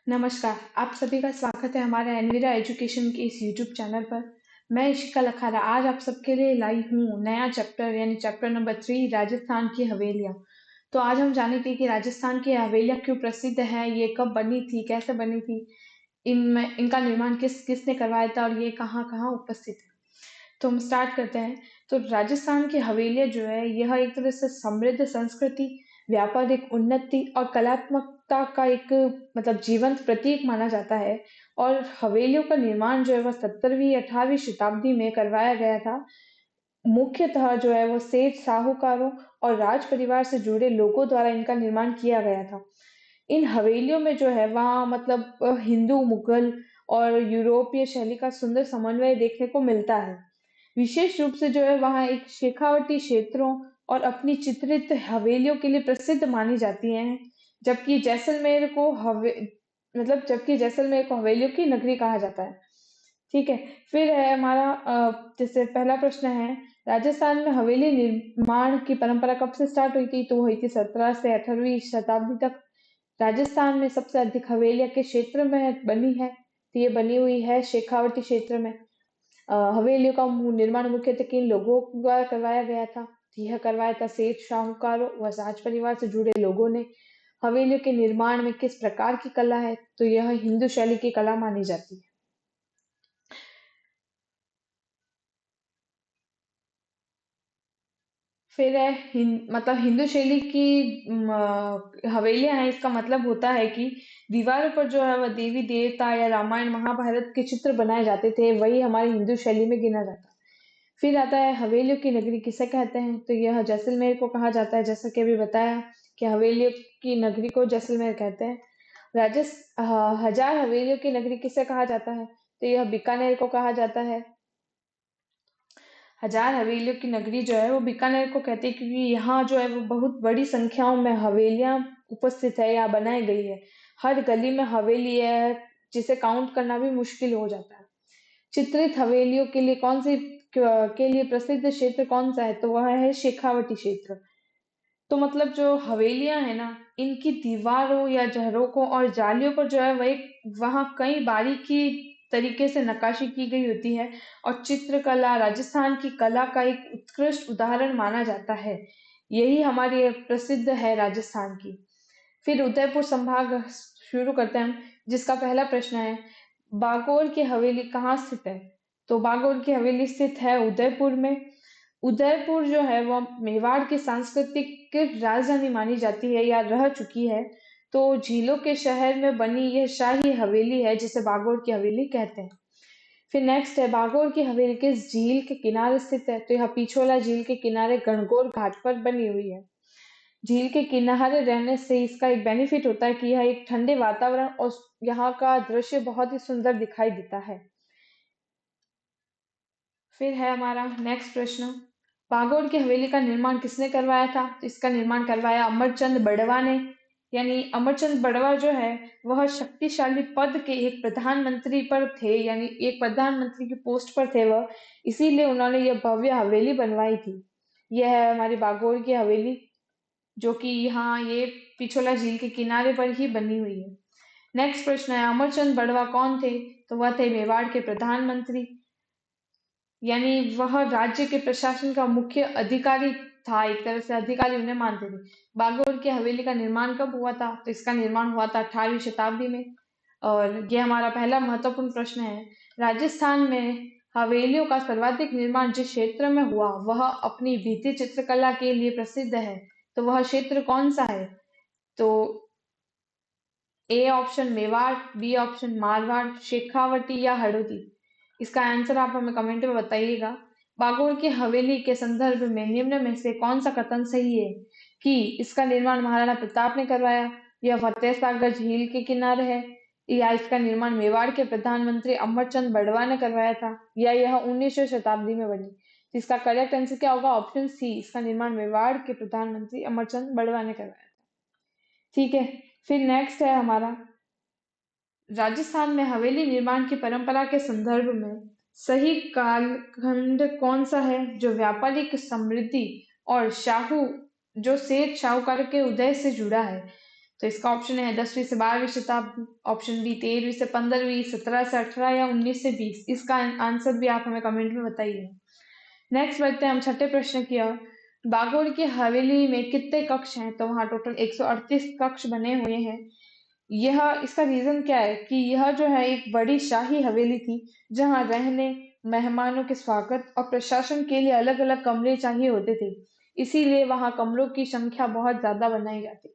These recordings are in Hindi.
नमस्कार, आप सभी का स्वागत है हमारे एनवीरा एजुकेशन के इस यूट्यूब चैनल पर। मैं इशिका लखारा आज आप सबके लिए लाई हूँ नया चैप्टर यानी चैप्टर नंबर 3 राजस्थान की हवेलियाँ। तो आज हम जानेंगे कि राजस्थान की हवेलियाँ क्यों प्रसिद्ध हैं, ये कब बनी थी, कैसे बनी थी, इनमें इनका निर्माण किसने करवाया था और ये कहाँ कहाँ उपस्थित है। तो हम स्टार्ट करते हैं। तो राजस्थान की हवेलियां जो है यह एक तरह से समृद्ध संस्कृति, व्यापारिक उन्नति और कलात्मकता का एक मतलब जीवंत प्रतीक माना जाता है। और हवेलियों का निर्माण जो है वह 17वीं 18वीं शताब्दी में करवाया गया था। मुख्यतः जो है वो सेठ साहूकारों और राज परिवार से जुड़े लोगों द्वारा इनका निर्माण किया गया था। इन हवेलियों में जो है वहाँ मतलब हिंदू, मुगल और यूरोपीय शैली का सुंदर समन्वय देखने को मिलता है। विशेष रूप से जो है वहाँ एक शेखावटी क्षेत्रों और अपनी चित्रित हवेलियों के लिए प्रसिद्ध मानी जाती हैं। जबकि जैसलमेर को जबकि जैसलमेर को हवेलियों की नगरी कहा जाता है। ठीक है। फिर है हमारा जैसे पहला प्रश्न है, राजस्थान में हवेली निर्माण की परंपरा कब से स्टार्ट हुई थी? तो हुई थी 17 से 18वीं शताब्दी तक। राजस्थान में सबसे अधिक हवेलियां किस क्षेत्र में बनी है? तो ये बनी हुई है शेखावटी क्षेत्र में। हवेलियों का निर्माण मुख्यतः किन लोगों द्वारा करवाया गया था? तो यह करवाया था सेठ साहूकारों व राज परिवार से जुड़े लोगों ने। हवेलियों के निर्माण में किस प्रकार की कला है? तो यह हिंदू शैली की कला मानी जाती है। फिर है मतलब हिंदू शैली की हवेलियां हैं, इसका मतलब होता है कि दीवारों पर जो है वह देवी देवता या रामायण महाभारत के चित्र बनाए जाते थे, वही हमारी हिंदू शैली में गिना जाता है। फिर आता है हवेलियों की नगरी किसे कहते हैं? तो यह जैसलमेर को कहा जाता है, जैसा कि अभी बताया कि हवेलियों की नगरी को जैसलमेर कहते हैं। हजार हवेलियों की नगरी किसे कहा जाता है? तो यह बीकानेर को कहा जाता है। हजार हवेलियों की नगरी जो है वो बीकानेर को कहते हैं, क्योंकि यहाँ जो है वो बहुत बड़ी संख्याओं में हवेलियां उपस्थित है या बनाई गई है। हर गली में हवेली है, जिसे काउंट करना भी मुश्किल हो जाता है। चित्रित हवेलियों के लिए के लिए प्रसिद्ध क्षेत्र कौन सा है? तो वह है शेखावटी क्षेत्र। तो मतलब जो हवेलियां है ना, इनकी दीवारों या झरोकों और जालियों पर जो है वह वहाँ कई बारीकी तरीके से नक्काशी की गई होती है। और चित्रकला राजस्थान की कला का एक उत्कृष्ट उदाहरण माना जाता है। यही हमारी प्रसिद्ध है राजस्थान की। फिर उदयपुर संभाग शुरू करते हैं हम, जिसका पहला प्रश्न है, बागोर की हवेली कहाँ स्थित है? तो बागोर की हवेली स्थित है उदयपुर में। उदयपुर जो है वह मेवाड़ की सांस्कृतिक राजधानी मानी जाती है या रह चुकी है। तो झीलों के शहर में बनी यह शाही हवेली है, जिसे बागोर की हवेली कहते हैं। फिर नेक्स्ट है, बागोर की हवेली किस झील के किनारे स्थित है? तो यह पिछोला झील के किनारे गणगौर घाट पर बनी हुई है। झील के किनारे रहने से इसका एक बेनिफिट होता है कि यह एक ठंडे वातावरण और यहाँ का दृश्य बहुत ही सुंदर दिखाई देता है। फिर है हमारा नेक्स्ट प्रश्न, बागोर की हवेली का निर्माण किसने करवाया था? तो इसका निर्माण करवाया अमरचंद बड़वा ने। यानी अमरचंद बड़वा जो है वह शक्तिशाली पद के एक प्रधानमंत्री पर थे, यानी एक प्रधानमंत्री की पोस्ट पर थे वह, इसीलिए उन्होंने यह भव्य हवेली बनवाई थी। यह है हमारी बागोर की हवेली, जो कि यहाँ ये पिछोला झील के किनारे पर ही बनी हुई है। नेक्स्ट प्रश्न है, अमरचंद बड़वा कौन थे? तो वह थे मेवाड़ के प्रधानमंत्री, यानी वह राज्य के प्रशासन का मुख्य अधिकारी था, एक तरह से अधिकारी उन्हें मानते थे। बागोर की हवेली का निर्माण कब हुआ था? तो इसका निर्माण हुआ था 18वीं शताब्दी में। और ये हमारा पहला महत्वपूर्ण प्रश्न है, राजस्थान में हवेलियों का सर्वाधिक निर्माण जिस क्षेत्र में हुआ वह अपनी भित्ति चित्रकला के लिए प्रसिद्ध है। तो वह क्षेत्र कौन सा है? तो A option Mewar, B option Marwar, Shekhawati या हड़ौती। इसका आंसर आप हमें कमेंट में बताइएगा। बागोर की हवेली के संदर्भ में निम्न में से कौन सा कथन सही है? कि इसका निर्माण महाराणा प्रताप ने करवाया, या फतेह सागर झील के किनारे है, या इसका निर्माण मेवाड़ के प्रधानमंत्री अमरचंद बड़वा ने करवाया था, या यह 19वीं शताब्दी में बनी। तो इसका करेक्ट आंसर क्या होगा? ऑप्शन सी, इसका निर्माण मेवाड़ के प्रधानमंत्री अमरचंद बड़वा ने करवाया था। ठीक है। फिर नेक्स्ट है हमारा, राजस्थान में हवेली निर्माण की परंपरा के संदर्भ में सही कालखंड कौन सा है जो व्यापारिक समृद्धि और जो सेठ साहूकार के उदय से जुड़ा है? तो इसका ऑप्शन है 10वीं से 12वीं शताब्दी, ऑप्शन बी 13वीं से 15वीं, 17 से 18 या 19 से 20। इसका आंसर भी आप हमें कमेंट में बताइए। नेक्स्ट बढ़ते हैं हम छठे प्रश्न की ओर। बागोड़ की हवेली में कितने कक्ष हैं? तो वहां टोटल 138 कक्ष बने हुए हैं। यह इसका रीजन क्या है कि यह जो है एक बड़ी शाही हवेली थी, जहां रहने, मेहमानों के स्वागत और प्रशासन के लिए अलग अलग कमरे चाहिए होते थे। इसीलिए वहां कमरों की संख्या बहुत ज्यादा बनाई जाती।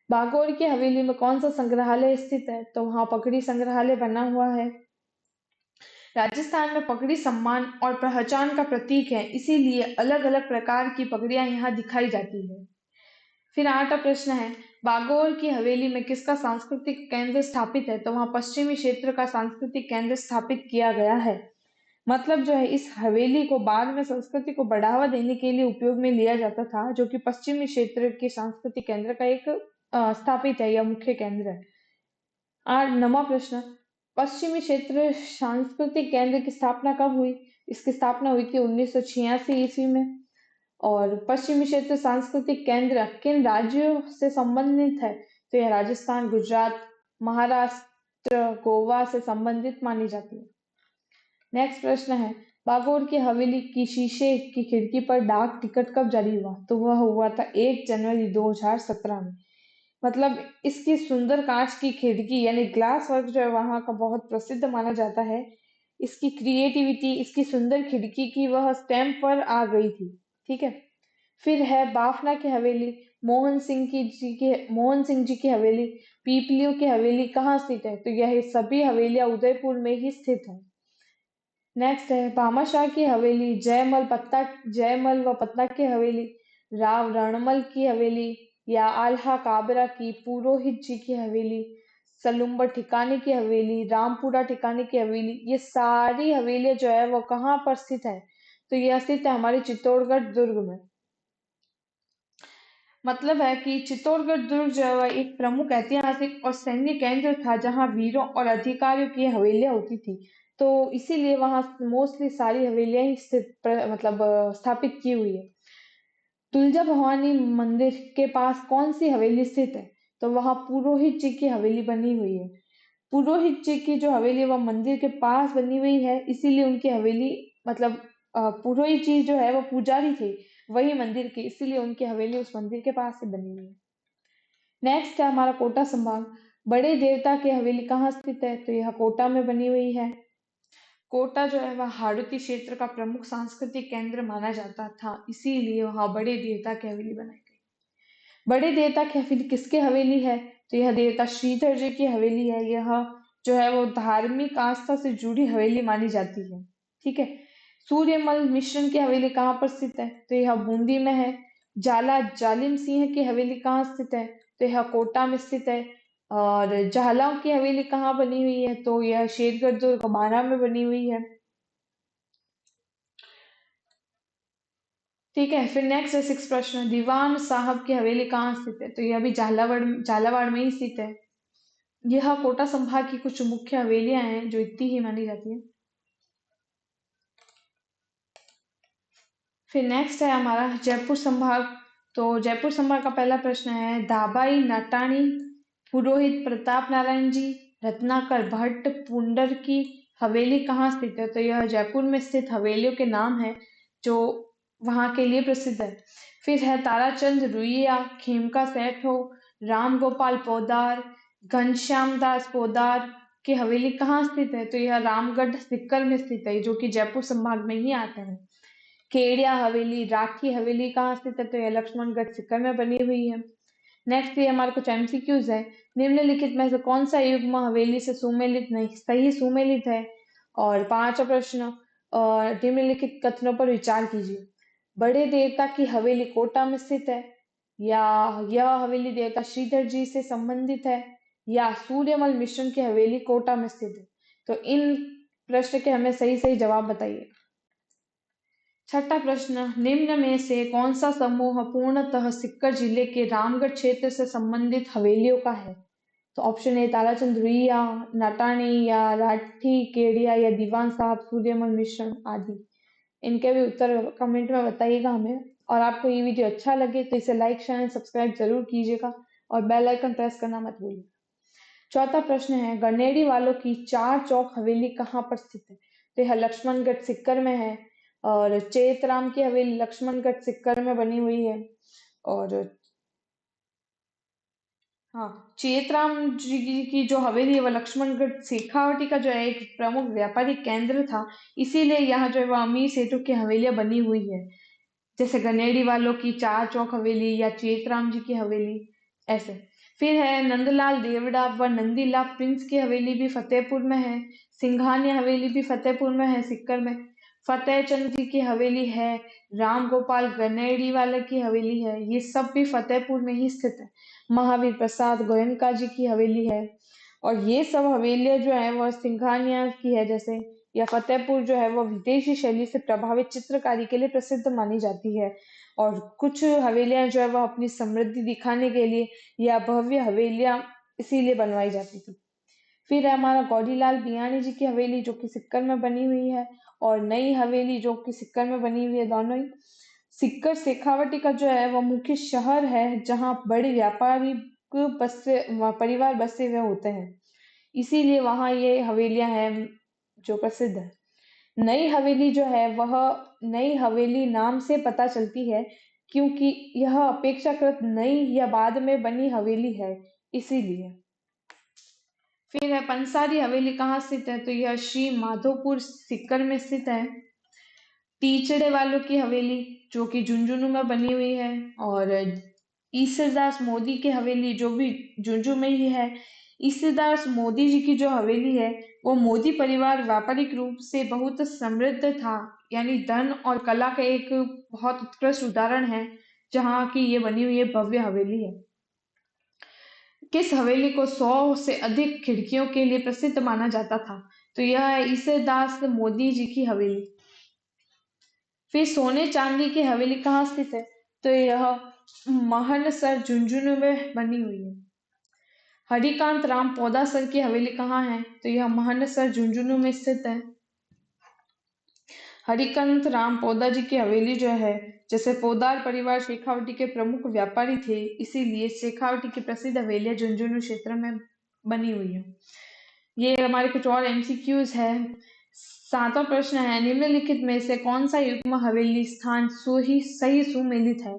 बागोड़ की हवेली में कौन सा संग्रहालय स्थित है? तो वहां पगड़ी संग्रहालय बना हुआ है। राजस्थान में पगड़ी सम्मान और पहचान का प्रतीक है, इसीलिए अलग अलग प्रकार की पगड़ियां यहाँ दिखाई जाती है। फिर आठवां प्रश्न है, बागोड़ की हवेली में किसका सांस्कृतिक केंद्र स्थापित है? तो वहां पश्चिमी क्षेत्र का सांस्कृतिक केंद्र स्थापित किया गया है। मतलब जो है इस हवेली को बाद में संस्कृति को बढ़ावा देने के लिए उपयोग में लिया जाता था, जो कि पश्चिमी क्षेत्र के सांस्कृतिक केंद्र का एक स्थापित है या मुख्य केंद्र है। और 9वां प्रश्न, पश्चिमी क्षेत्र सांस्कृतिक केंद्र की स्थापना कब हुई? इसकी स्थापना हुई थी 1986 ईस्वी में। और पश्चिमी क्षेत्र सांस्कृतिक केंद्र किन राज्यों से संबंधित है? तो यह राजस्थान, गुजरात, महाराष्ट्र, गोवा से संबंधित मानी जाती है। नेक्स्ट प्रश्न है, बागोड़ की हवेली की शीशे की खिड़की पर डाक टिकट कब जारी हुआ? तो वह हुआ था 1 जनवरी 2017 में। मतलब इसकी सुंदर कांच की खिड़की यानी ग्लास वर्क जो है वहां का बहुत प्रसिद्ध माना जाता है। इसकी क्रिएटिविटी, इसकी सुंदर खिड़की की वह स्टैम्प पर आ गई थी। ठीक है। फिर है बाफना की हवेली, मोहन सिंह जी की हवेली, पीपलियों की हवेली कहाँ स्थित है? तो यह सभी हवेलियां उदयपुर में ही स्थित है। नेक्स्ट है भामाशाह की हवेली, जयमल व पत्ता की हवेली, राव रणमल की हवेली या आल्हा काबरा की पुरोहित जी की हवेली, सलुम्बर ठिकाने की हवेली, रामपुरा ठिकाने की हवेली, ये सारी हवेलियां जो है वो कहाँ पर स्थित है? तो यह स्थित है हमारे चित्तौड़गढ़ दुर्ग में। मतलब है कि चित्तौड़गढ़ दुर्ग जो है एक प्रमुख ऐतिहासिक और सैन्य केंद्र था, जहां वीरों और अधिकारियों की हवेलियां होती थी। तो इसीलिए वहां मोस्टली सारी हवेलियां ही मतलब स्थापित की हुई है। तुलजा भवानी मंदिर के पास कौन सी हवेली स्थित है? तो वहां पुरोहित जी की हवेली बनी हुई है। पुरोहित जी की जो हवेली है वह मंदिर के पास बनी हुई है, इसीलिए उनकी हवेली मतलब पुरोहित जी जो है वो पुजारी थे वही मंदिर के, इसीलिए उनकी हवेली उस मंदिर के पास ही बनी हुई है। नेक्स्ट है हमारा कोटा संभाग, बड़े देवता की हवेली कहाँ स्थित है? तो यह कोटा में बनी हुई है। कोटा जो है वह हाड़ौती क्षेत्र का प्रमुख सांस्कृतिक केंद्र माना जाता था, इसीलिए वहां बड़े देवता की हवेली बनाई गई। बड़े देवता की हवेली किसकी हवेली है? तो यह देवता श्रीधर जी की हवेली है। यह जो है वो धार्मिक आस्था से जुड़ी हवेली मानी जाती है। ठीक है। सूर्यमल मिश्रण की हवेली कहाँ पर स्थित है? तो यह बूंदी में है। जाला जालिम सिंह की हवेली कहाँ स्थित है? तो यह कोटा में स्थित है। और जालाओं की हवेली कहाँ बनी हुई है? तो यह शेरगढ़ दुर्ग बारा में बनी हुई है। ठीक है। फिर नेक्स्ट है 6 प्रश्न, दीवान साहब की हवेली कहाँ स्थित है? तो यह भी झालावाड़ में ही स्थित है। यह कोटा संभाग की कुछ मुख्य हवेलियां हैं जो इतनी ही मानी जाती है। फिर नेक्स्ट है हमारा जयपुर संभाग। तो जयपुर संभाग का पहला प्रश्न है, दाबाई नाटाणी, पुरोहित प्रताप नारायण जी, रत्नाकर भट्ट पुंडर की हवेली कहाँ स्थित है? तो यह जयपुर में स्थित हवेलियों के नाम है जो वहां के लिए प्रसिद्ध है। फिर है ताराचंद रुइया, खेमका सेठ हो, राम गोपाल पोदार, घनश्याम दास पोदार की हवेली कहाँ स्थित है? तो यह रामगढ़ सिक्कर में स्थित है, जो कि जयपुर संभाग में ही आता है। खेड़िया हवेली, राठी हवेली कहाँ स्थित है? तो यह लक्ष्मणगढ़ सीकर में बनी हुई है। नेक्स्ट ये हमारे कुछ एमसीक्यूज है, निम्नलिखित में से कौन सा युग्म हवेली से सुमेलित नहीं सही सुमेलित है? और पांचवा प्रश्न, निम्नलिखित कथनों पर विचार कीजिए। बड़े देवता की हवेली कोटा में स्थित है, या यह हवेली देवता श्रीधर जी से संबंधित है, या सूर्यमल मिश्रण की हवेली कोटा में स्थित है? तो इन प्रश्न के हमें सही सही जवाब बताइए। छठा प्रश्न, निम्न में से कौन सा समूह पूर्णतः सीकर जिले के रामगढ़ क्षेत्र से संबंधित हवेलियों का है? तो ऑप्शन ए ताराचंद रुइया, नाटानी या राठी केडिया या दीवान साहब सूर्यमल मिश्रण आदि। इनके भी उत्तर कमेंट में बताइएगा हमें। और आपको ये वीडियो अच्छा लगे तो इसे लाइक शेयर एंड सब्सक्राइब जरूर कीजिएगा। और बेल आइकन प्रेस करना मत भूलिए। चौथा प्रश्न है, गनेड़ी वालों की चार चौक हवेली कहाँ पर स्थित है? तो यह लक्ष्मणगढ़ सीकर में है। और चेतराम की हवेली लक्ष्मणगढ़ सीकर में बनी हुई है। और हाँ, चेतराम जी की जो हवेली है वह लक्ष्मणगढ़ शेखावटी का जो है एक प्रमुख व्यापारिक केंद्र था, इसीलिए यहाँ जो है वह अमीर सेठों की हवेलियां बनी हुई है, जैसे गनेड़ी वालों की चार चौक हवेली या चेतराम जी की हवेली ऐसे। फिर है नंदलाल देवड़ा व नंदीलाल प्रिंस की हवेली भी फतेहपुर में है। सिंघानिया हवेली भी फतेहपुर में है, सिक्कर में। फतेहचंद जी की हवेली है। राम गोपाल गनेड़ी वाले की हवेली है, ये सब भी फतेहपुर में ही स्थित है। महावीर प्रसाद गोयनका जी की हवेली है। और ये सब हवेलियां जो है वह सिंघानिया की है जैसे, या फतेहपुर जो है वो विदेशी शैली से प्रभावित चित्रकारी के लिए प्रसिद्ध मानी जाती है। और कुछ हवेलियां जो है वह अपनी समृद्धि दिखाने के लिए या भव्य हवेलियां इसीलिए बनवाई जाती थी। फिर है हमारा गौरीलाल बियाणी जी की हवेली जो कि सिक्कर में बनी हुई है, और नई हवेली जो कि सिक्कर में बनी हुई है, दोनों ही। सिक्कर शेखावटी का जो है वह मुख्य शहर है जहाँ बड़े व्यापारी बसे परिवार बसे हुए होते हैं, इसीलिए वहां ये हवेलियां हैं जो प्रसिद्ध है। नई हवेली जो है वह नई हवेली नाम से पता चलती है, क्योंकि यह अपेक्षाकृत नई या बाद में बनी हवेली है, इसीलिए। फिर है पंसारी हवेली कहाँ स्थित है? तो यह श्री माधोपुर सीकर में स्थित है। टीचड़े वालों की हवेली जो कि झुंझुनू में बनी हुई है। और ईसरदास मोदी की हवेली जो भी झुंझुनू में ही है। ईसरदास मोदी जी की जो हवेली है वो मोदी परिवार व्यापारिक रूप से बहुत समृद्ध था, यानी धन और कला का एक बहुत उत्कृष्ट उदाहरण है, जहाँ की ये बनी हुई है भव्य हवेली है। किस हवेली को 100 से अधिक खिड़कियों के लिए प्रसिद्ध माना जाता था? तो यह है ईसादास मोदी जी की हवेली। फिर सोने चांदी की हवेली कहाँ स्थित है? तो यह महनसर झुंझुनू में बनी हुई है। हरिकांत राम पौदासर की हवेली कहाँ है? तो यह महनसर झुंझुनू में स्थित है। हरिकांत राम पौदा जी की हवेली जो है, जैसे पोदार परिवार शेखावटी के प्रमुख व्यापारी थे, इसीलिए शेखावटी की प्रसिद्ध हवेलियां झुंझुनू क्षेत्र में बनी हुई है। ये हमारे कुछ और एमसीक्यूज है। सातवां प्रश्न है, निम्नलिखित में से कौन सा युग्म हवेली स्थान सही सुमेलित है?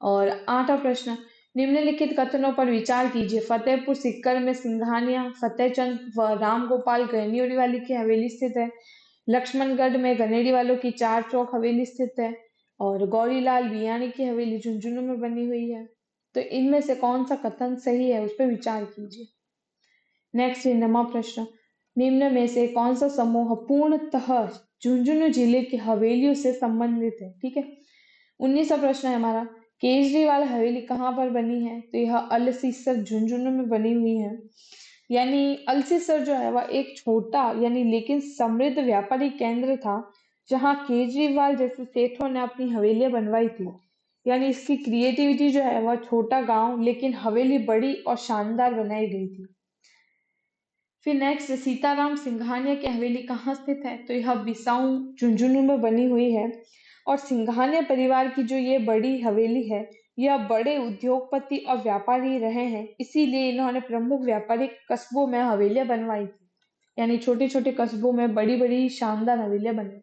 और आठवां प्रश्न, निम्नलिखित कथनों पर विचार कीजिए। फतेहपुर सीकर में सिंघानिया फतेहचंद व राम गोपाल गहनियोड़ी वाली की हवेली स्थित है। लक्ष्मणगढ़ में गनेड़ी वालों की चार चौक हवेली स्थित है। और गौरीलाल बियाणी की हवेली झुंझुनू में बनी हुई है। तो इनमें से कौन सा कथन सही है उस पर विचार कीजिए। नेक्स्ट 9वां प्रश्न, निम्न में से कौन सा समूह पूर्णतः झुंझुनू जिले की हवेलियों से संबंधित है? ठीक है। 19वां प्रश्न है हमारा, केजरीवाल हवेली कहाँ पर बनी है? तो यह अलसीसर झुंझुनू में बनी हुई है। यानी अल्सीसर जो है वह एक छोटा यानी लेकिन समृद्ध व्यापारी केंद्र था, जहाँ केजरीवाल जैसे सेठों ने अपनी हवेलियां बनवाई थी। यानी इसकी क्रिएटिविटी जो है वह छोटा गांव लेकिन हवेली बड़ी और शानदार बनाई गई थी। फिर नेक्स्ट, सीताराम सिंघानिया की हवेली कहाँ स्थित है? तो यह बिसाऊ झुंझुनू में बनी हुई है। और सिंघानिया परिवार की जो ये बड़ी हवेली है, यह बड़े उद्योगपति और व्यापारी रहे हैं, इसीलिए इन्होंने प्रमुख व्यापारिक कस्बों में हवेलियां बनवाई थी। यानी छोटे छोटे कस्बों में बड़ी बड़ी शानदार हवेलियां बनवाई।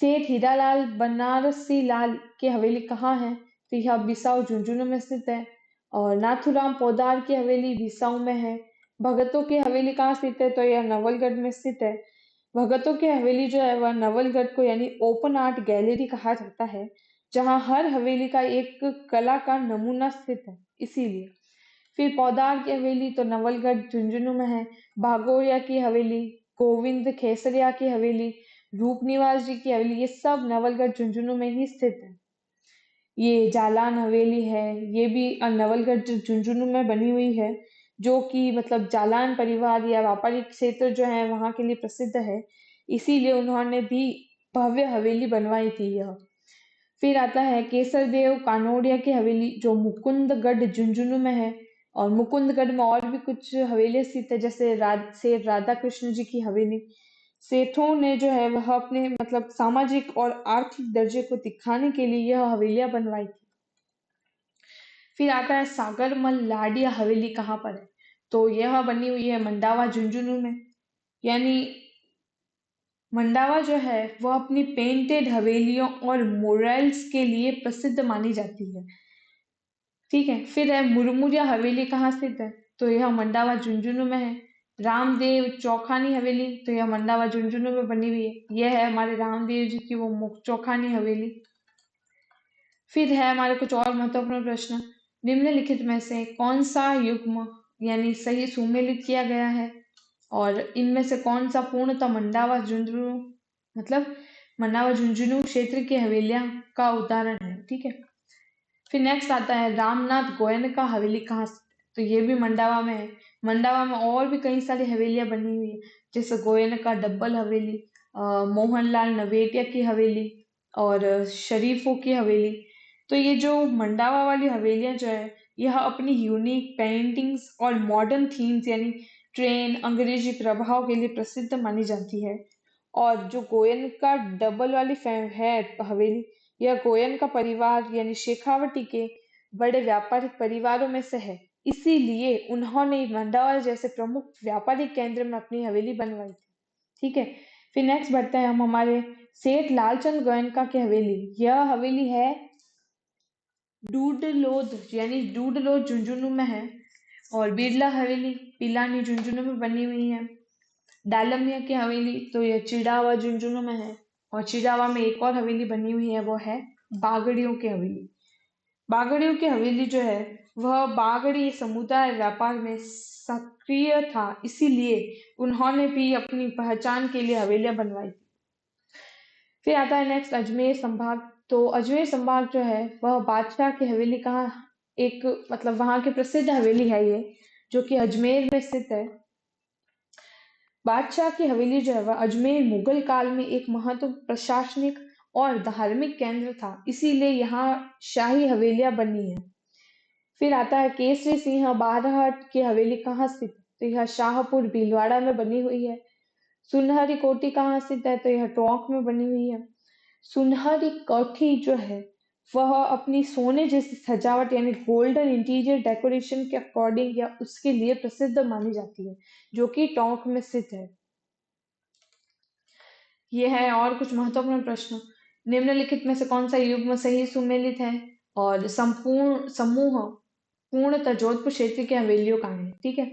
सेठ हीरालाल बनारसी लाल की हवेली कहाँ है? तो यह बिसाऊ झुंझुनू में स्थित है। और नाथूराम पोदार की हवेली बिसाऊ में है। भगतों की हवेली कहाँ स्थित है? तो यह नवलगढ़ में स्थित है। भगतों की हवेली जो है वह नवलगढ़ को यानी ओपन आर्ट गैलरी कहा जाता है, जहाँ हर हवेली का एक कला का नमूना स्थित है, इसीलिए। फिर पौदार की हवेली तो नवलगढ़ झुंझुनू में है। भागोरिया की हवेली, गोविंद खेसरिया की हवेली, रूपनिवास जी की हवेली, ये सब नवलगढ़ झुंझुनू में ही स्थित है। ये जालान हवेली है, ये भी नवलगढ़ झुंझुनू में बनी हुई है, जो कि मतलब जालान परिवार या व्यापारिक क्षेत्र जो है वहां के लिए प्रसिद्ध है, इसीलिए उन्होंने भी भव्य हवेली बनवाई थी यह। फिर आता है केसरदेव कानोड़िया की हवेली जो मुकुंदगढ़ झुंझुनू में है। और मुकुंदगढ़ में और भी कुछ हवेली स्थित है, जैसे सेठ राधा कृष्ण जी की हवेली। सेठों ने जो है वह अपने मतलब सामाजिक और आर्थिक दर्जे को दिखाने के लिए यह हवेलियां बनवाई थी। फिर आता है सागरमल लाडिया हवेली कहाँ पर है, तो यह बनी हुई है मंडावा झुंझुनू में। यानी मंडावा जो है वह अपनी पेंटेड हवेलियों और मोरल्स के लिए प्रसिद्ध मानी जाती है। ठीक है, फिर है मुरमुरिया हवेली कहाँ स्थित है, तो यह मंडावा झुंझुनू में है। रामदेव चौखानी हवेली, तो यह मंडावा झुंझुनू में बनी हुई है। यह है हमारे रामदेव जी की वो चौखानी हवेली। फिर है हमारे कुछ और महत्वपूर्ण प्रश्न। निम्नलिखित में से कौन सा युग्म यानी सही सुमेलित किया गया है, और इनमें से कौन सा पूर्णतः मंडावा झुंझुनू मतलब मंडावा झुंझुनू क्षेत्र की हवेलियां का उदाहरण है। ठीक है, फिर नेक्स्ट आता है रामनाथ गोयनका हवेली कहाँ स्थित है, तो ये भी मंडावा में है। मंडावा में और भी कई सारी हवेलियां बनी हुई है, जैसे गोयनका डब्बल हवेली, मोहनलाल नवेटिया की हवेली और शरीफों की हवेली। तो ये जो मंडावा वाली हवेलियां जो है यह अपनी यूनिक पेंटिंग्स और मॉडर्न थीम्स यानी ट्रेन अंग्रेजी प्रभाव के लिए प्रसिद्ध मानी जाती है। और जो गोयनका डबल वाली है हवेली, यह गोयन का परिवार यानी शेखावटी के बड़े व्यापारिक परिवारों में से है, इसीलिए उन्होंने मंडावा जैसे प्रमुख व्यापारिक केंद्र में अपनी हवेली बनवाई थी। ठीक है, फिर नेक्स्ट बढ़ते हैं हम हमारे सेठ लालचंद गोयनका की हवेली। यह हवेली है डूडलोद यानी डूडलोद झुंझुनू में है। और बिरला हवेली पिलानी झुंझुनू में बनी हुई है। डालमिया की हवेली तो यह चिड़ावा झुंझुनू में है। और चिड़ावा में एक और हवेली बनी हुई है, वो है बागड़ियों की हवेली। बागड़ियों की हवेली जो है वह बागड़ी समुदाय व्यापार में सक्रिय था, इसीलिए उन्होंने भी अपनी पहचान के लिए हवेलियां बनवाई। फिर आता है नेक्स्ट अजमेर संभाग। तो अजमेर संभाग जो है वह बादशाह की हवेली का एक मतलब वहां की प्रसिद्ध हवेली है ये, जो कि अजमेर में स्थित है। बादशाह की हवेली जो है वह अजमेर मुगल काल में एक महत्व प्रशासनिक और धार्मिक केंद्र था, इसीलिए यहाँ शाही हवेलियां बनी है। फिर आता है केसरी सिंह बारहट की हवेली कहाँ स्थित है, तो यह शाहपुर भीलवाड़ा में बनी हुई है। सुनहरी कोठी कहाँ स्थित है, तो यह टोंक में बनी हुई है। सुनहरी कोठी जो है वह अपनी सोने जैसी सजावट यानी गोल्डन इंटीरियर डेकोरेशन के अकॉर्डिंग या उसके लिए प्रसिद्ध मानी जाती है, जो कि टोंक में स्थित है। ये है और कुछ महत्वपूर्ण प्रश्न। निम्नलिखित में से कौन सा युग्म सही सुमेलित है और संपूर्ण समूह पूर्णतः जोधपुर क्षेत्र की हवेलियों का है। ठीक है,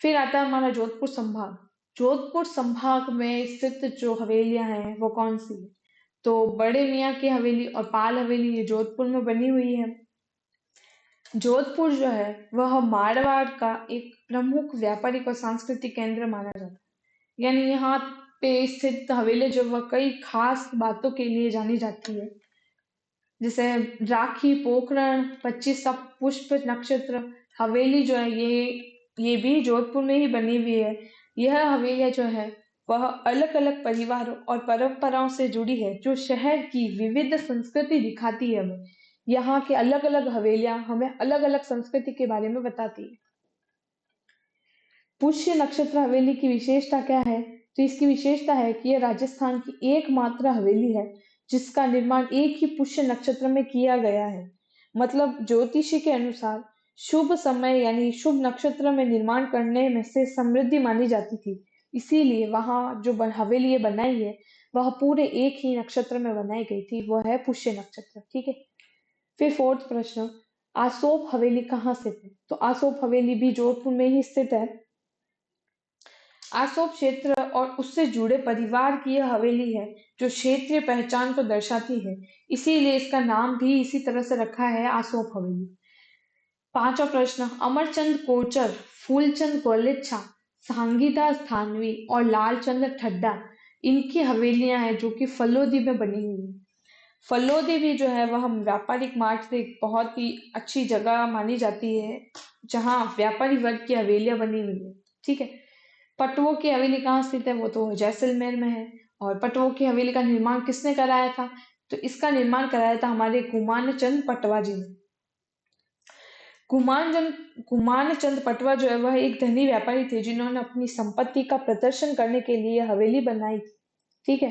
फिर आता है हमारा जोधपुर संभाग। जोधपुर संभाग में स्थित जो हवेलियां हैं वो कौन सी है, तो बड़े मियाँ की हवेली और पाल हवेली ये जोधपुर में बनी हुई है। जोधपुर जो है वह मारवाड़ का एक प्रमुख व्यापारिक और सांस्कृतिक केंद्र माना जाता है। यानी यहाँ पे स्थित हवेली जो वह कई खास बातों के लिए जानी जाती है, जैसे राखी पोखरण 25 पुष्प नक्षत्र हवेली जो है ये भी जोधपुर में ही बनी हुई है। यह हवेलियां जो है वह अलग अलग परिवारों और परंपराओं से जुड़ी है, जो शहर की विविध संस्कृति दिखाती है। हमें यहाँ के अलग अलग हवेलियां हमें अलग अलग संस्कृति के बारे में बताती है। पुष्य नक्षत्र हवेली की विशेषता क्या है, तो इसकी विशेषता है कि यह राजस्थान की एकमात्र हवेली है जिसका निर्माण एक ही पुष्य नक्षत्र में किया गया है। मतलब ज्योतिषी के अनुसार शुभ समय यानी शुभ नक्षत्र में निर्माण करने में से समृद्धि मानी जाती थी, इसीलिए वहां जो हवेली ये बनाई है वह पूरे एक ही नक्षत्र में बनाई गई थी, वह है पुष्य नक्षत्र। ठीक है, फिर फोर्थ प्रश्न, आसोप हवेली कहाँ स्थित है, तो आसोप हवेली भी जोधपुर में ही स्थित है। आसोप क्षेत्र और उससे जुड़े परिवार की यह हवेली है जो क्षेत्रीय पहचान को दर्शाती है, इसीलिए इसका नाम भी इसी तरह से रखा है आसोप हवेली। पांचवा प्रश्न, अमरचंद कोचर, फूलचंद गोलेच्छा, सांगीदास थानवी और लालचंद ठड्डा इनकी हवेलियां हैं जो कि फलोदी में बनी हुई है। फलोदी भी जो है वह हम व्यापारिक मार्ग से एक बहुत ही अच्छी जगह मानी जाती है जहाँ व्यापारी वर्ग की हवेलियां बनी हुई है। ठीक है, पटवों की हवेली कहाँ स्थित है, वो तो जैसलमेर में है। और पटवों की हवेली का निर्माण किसने कराया था, तो इसका निर्माण कराया था हमारे गुमान चंद पटवा जी ने। गुमान चंद पटवा जो है वह एक धनी व्यापारी थे जिन्होंने अपनी संपत्ति का प्रदर्शन करने के लिए हवेली बनाई थी। ठीक है,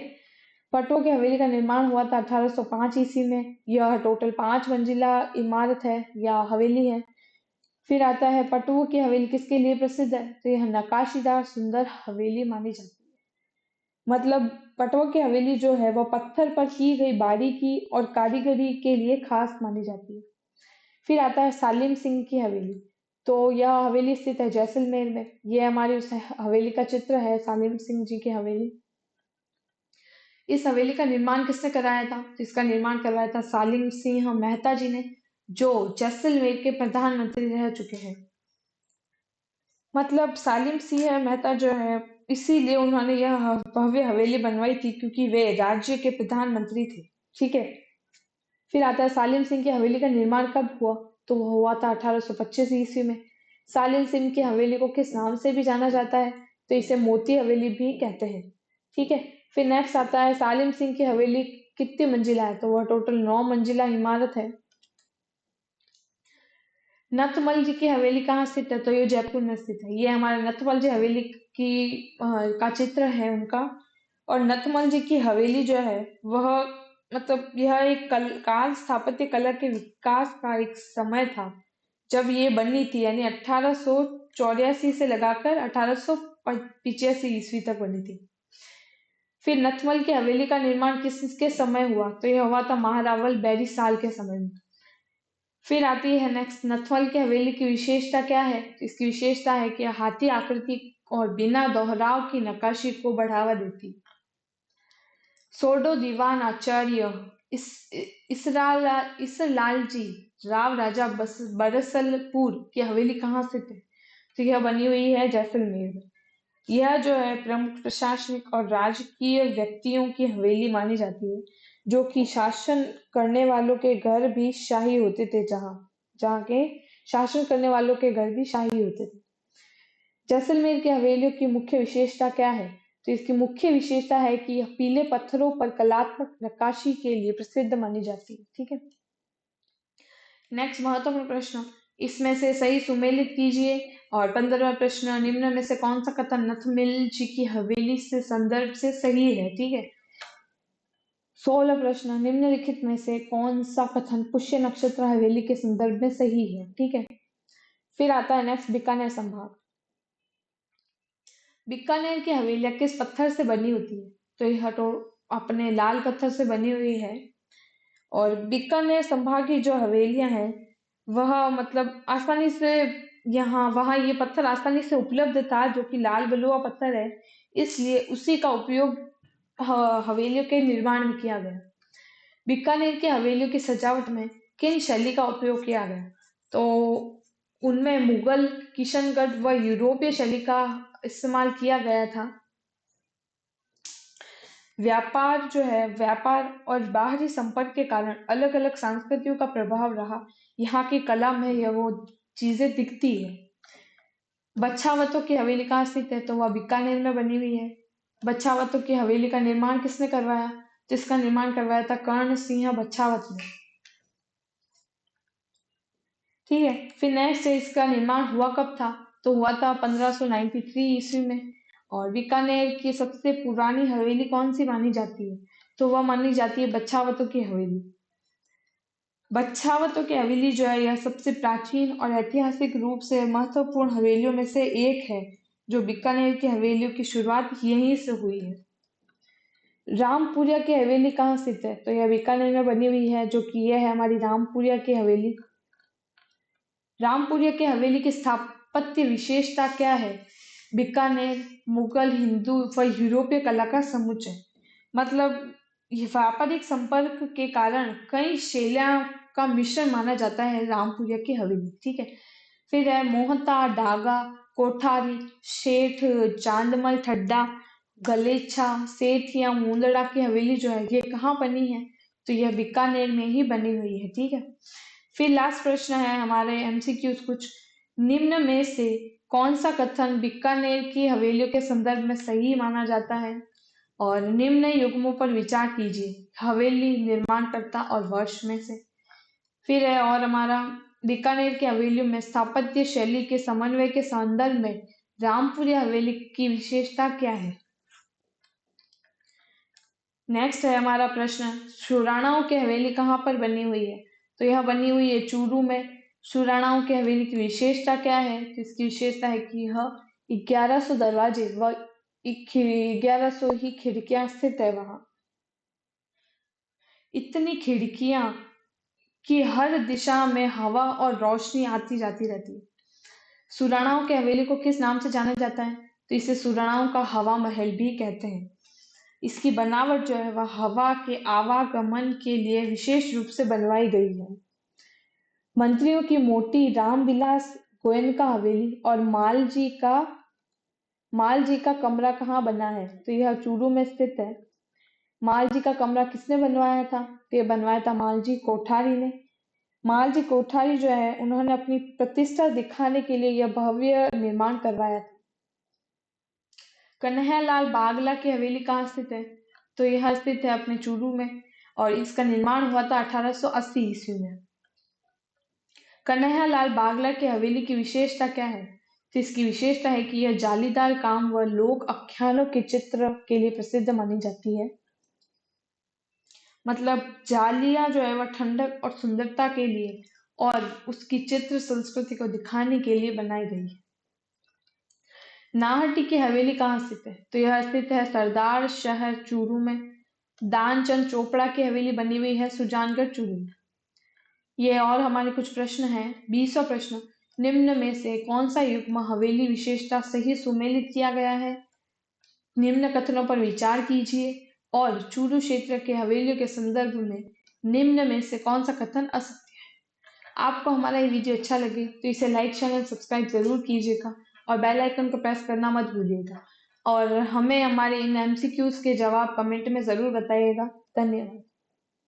पटवा की हवेली का निर्माण हुआ था 1805 ईस्वी में। यह टोटल 5 मंजिला इमारत है या हवेली है। फिर आता है पटवा की हवेली किसके लिए प्रसिद्ध है, तो यह नक्काशीदार सुंदर हवेली मानी जाती है। मतलब पटवा की हवेली जो है वह पत्थर पर की गई बारीकी और कारीगरी के लिए खास मानी जाती है। फिर आता है सालिम सिंह की हवेली। तो यह हवेली स्थित है जैसलमेर में। यह हमारी उस हवेली का चित्र है, सालिम सिंह जी की हवेली। इस हवेली का निर्माण किसने कराया था, तो इसका निर्माण करवाया था सालिम सिंह मेहता जी ने, जो जैसलमेर के प्रधानमंत्री रह चुके हैं। मतलब सालिम सिंह मेहता जो है, इसीलिए उन्होंने यह भव्य हवेली बनवाई थी क्योंकि वे राज्य के प्रधानमंत्री थे। ठीक है। फिर आता है सालिम सिंह की हवेली का निर्माण कब हुआ, तो वो हुआ था 1825 ईस्वी में। सालिम सिंह की हवेली को किस नाम से भी जाना जाता है, तो इसे मोती हवेली भी कहते हैं। ठीक है। फिर नेक्स्ट आता है सालिम सिंह की हवेली कितनी मंजिला है, तो वह टोटल 9 मंजिला इमारत है। नथमल जी की हवेली कहाँ स्थित है, तो ये जयपुर में स्थित है। ये हमारे नथमल जी हवेली की का चित्र है उनका। और नथमल जी की हवेली जो है वह मतलब यह एक काल स्थापत्य कला के विकास का एक समय था जब ये बनी थी, यानी 1884 से लगाकर 1885 ईस्वी तक बनी थी। फिर नथमल की हवेली का निर्माण किसके समय हुआ, तो यह हुआ था महारावल बैरिसाल के समय में। फिर आती है नेक्स्ट नथमल की हवेली की विशेषता क्या है, तो इसकी विशेषता है कि हाथी आकृति और बिना दोहराव की नक्काशी को बढ़ावा देती। सोडो दीवान आचार्य इस इसरलाल जी राव राजा बरसलपुर की हवेली कहाँ स्थित है, तो यह बनी हुई है जैसलमेर में। यह जो है प्रमुख प्रशासनिक और राजकीय व्यक्तियों की हवेली मानी जाती है, जो कि शासन करने वालों के घर भी शाही होते थे, जहाँ जहाँ के शासन करने वालों के घर भी शाही होते थे। जैसलमेर की हवेलियों की मुख्य विशेषता क्या है, तो इसकी मुख्य विशेषता है कि यह पीले पत्थरों पर कलात्मक नक्काशी के लिए प्रसिद्ध मानी जाती है। ठीक है। नेक्स्ट महत्वपूर्ण प्रश्न, इसमें से सही सुमेलित कीजिए। और 15वां प्रश्न, निम्न में से कौन सा कथन नथमिल जी की हवेली से संदर्भ से सही है। ठीक है। 16 प्रश्न, निम्नलिखित में से कौन सा कथन पुष्य नक्षत्र हवेली के संदर्भ में सही है। ठीक है। फिर आता है नेक्स्ट बीकानेर संभाग। बीकानेर की हवेलियां किस पत्थर से बनी होती है, तो यह तो अपने लाल पत्थर से बनी हुई है। और बीकानेर संभाग की जो हवेलियां हैं वह मतलब आसानी से यहाँ वहाँ ये पत्थर आसानी से उपलब्ध था, जो कि लाल बलुआ पत्थर है, इसलिए उसी का उपयोग हवेलियों के निर्माण में किया गया। बीकानेर की हवेलियों की सजावट में किन शैली का उपयोग किया गया, तो उनमें मुगल, किशनगढ़ व यूरोपीय शैली का इस्तेमाल किया गया था। व्यापार और बाहरी संपर्क के कारण अलग अलग संस्कृतियों का प्रभाव रहा। यहाँ की कला में यह वो चीजें दिखती है। बछावतों की हवेली कहाँ स्थित है, तो वह बीकानेर में बनी हुई है। बछावतों की हवेली का निर्माण किसने करवाया, जिसका निर्माण करवाया था कर्ण सिंह बछावत ने। ठीक है। फिर नेक्स्ट इसका निर्माण हुआ कब था, तो हुआ था 1593 ईस्वी में। और बीकानेर की सबसे पुरानी हवेली कौन सी मानी जाती है, तो वह मानी जाती है बछावतों की हवेली। बछावतों की हवेली जो है यह सबसे प्राचीन और ऐतिहासिक रूप से महत्वपूर्ण हवेलियों में से एक है, जो बीकानेर की हवेलियों की शुरुआत यहीं से हुई है। रामपुरिया की हवेली कहाँ स्थित है, तो यह बीकानेर में बनी हुई है, जो कि यह है हमारी रामपुरिया की हवेली। रामपुरिया की हवेली की स्थापत्य विशेषता क्या है, बीकानेर मुगल, हिंदू व यूरोपीय कला का समुच्चय। मतलब ये व्यापारिक संपर्क के कारण कई शैलियों का मिश्रण माना जाता है रामपुरिया की हवेली। ठीक है। फिर है मोहता, डागा, कोठारी, शेठ, चांदमल, ठड्डा, गलेछा, सेठ या मुंदड़ा की हवेली जो है ये कहाँ बनी है, तो यह बीकानेर में ही बनी हुई है। ठीक है। फिर लास्ट प्रश्न है हमारे एमसीक्यूज कुछ, निम्न में से कौन सा कथन बीकानेर की हवेलियों के संदर्भ में सही माना जाता है, और निम्न युग्मों पर विचार कीजिए, हवेली, निर्माणकर्ता और वर्ष में से। फिर है और हमारा बीकानेर की हवेलियों में स्थापत्य शैली के समन्वय के संदर्भ में रामपुरी हवेली की विशेषता क्या है। नेक्स्ट है हमारा प्रश्न, शुराणाओं की हवेली कहाँ पर बनी हुई है? तो यह बनी हुई है चूरू में। शुराणाओं की हवेली की विशेषता क्या है? तो इसकी विशेषता है कि यह 1100 दरवाजे व 1100 ही खिड़कियां स्थित है वहां। इतनी खिड़कियां कि हर दिशा में हवा और रोशनी आती जाती रहती है। सुराणाओं की हवेली को किस नाम से जाना जाता है? तो इसे सुराणाओं का हवा महल भी कहते हैं। इसकी बनावट जो है वह हवा के आवागमन के लिए विशेष रूप से बनवाई गई है। मंत्रियों की मोटी रामविलास गोयनका हवेली और माल जी का कमरा कहाँ बना है? तो यह चूरू में स्थित है। माल जी का कमरा किसने बनवाया था? तो ये बनवाया था माल जी कोठारी ने। माल जी कोठारी जो है उन्होंने अपनी प्रतिष्ठा दिखाने के लिए यह भव्य निर्माण करवाया था। कन्हैयालाल बागला की हवेली कहाँ स्थित है? तो यह स्थित है अपने चूरू में और इसका निर्माण हुआ था 1880 ईस्वी में। कन्हैयालाल बागला की हवेली की विशेषता क्या है? तो इसकी विशेषता है कि यह जालीदार काम व लोक आख्यानों के चित्र के लिए प्रसिद्ध मानी जाती है। मतलब जालियां जो है वह ठंडक और सुंदरता के लिए और उसकी चित्र संस्कृति को दिखाने के लिए बनाई गई है। नाहटी की हवेली कहाँ स्थित है? तो यह स्थित है सरदार शहर चूरू में। दानचंद चोपड़ा की हवेली बनी हुई है सुजानगढ़ चूरू में। ये और हमारे कुछ प्रश्न हैं। 20वां प्रश्न, निम्न में से कौन सा युग्म हवेली विशेषता सही सुमेलित किया गया है? निम्न कथनों पर विचार कीजिए और चूरू क्षेत्र के हवेलियों के संदर्भ में निम्न में से कौन सा कथन असत्य है? आपको हमारा ये वीडियो अच्छा लगे तो इसे लाइक चैनल सब्सक्राइब जरूर कीजिएगा और बेल आइकन को प्रेस करना मत भूलिएगा और हमें हमारे इन एमसीक्यूज के जवाब कमेंट में जरूर बताइएगा। धन्यवाद।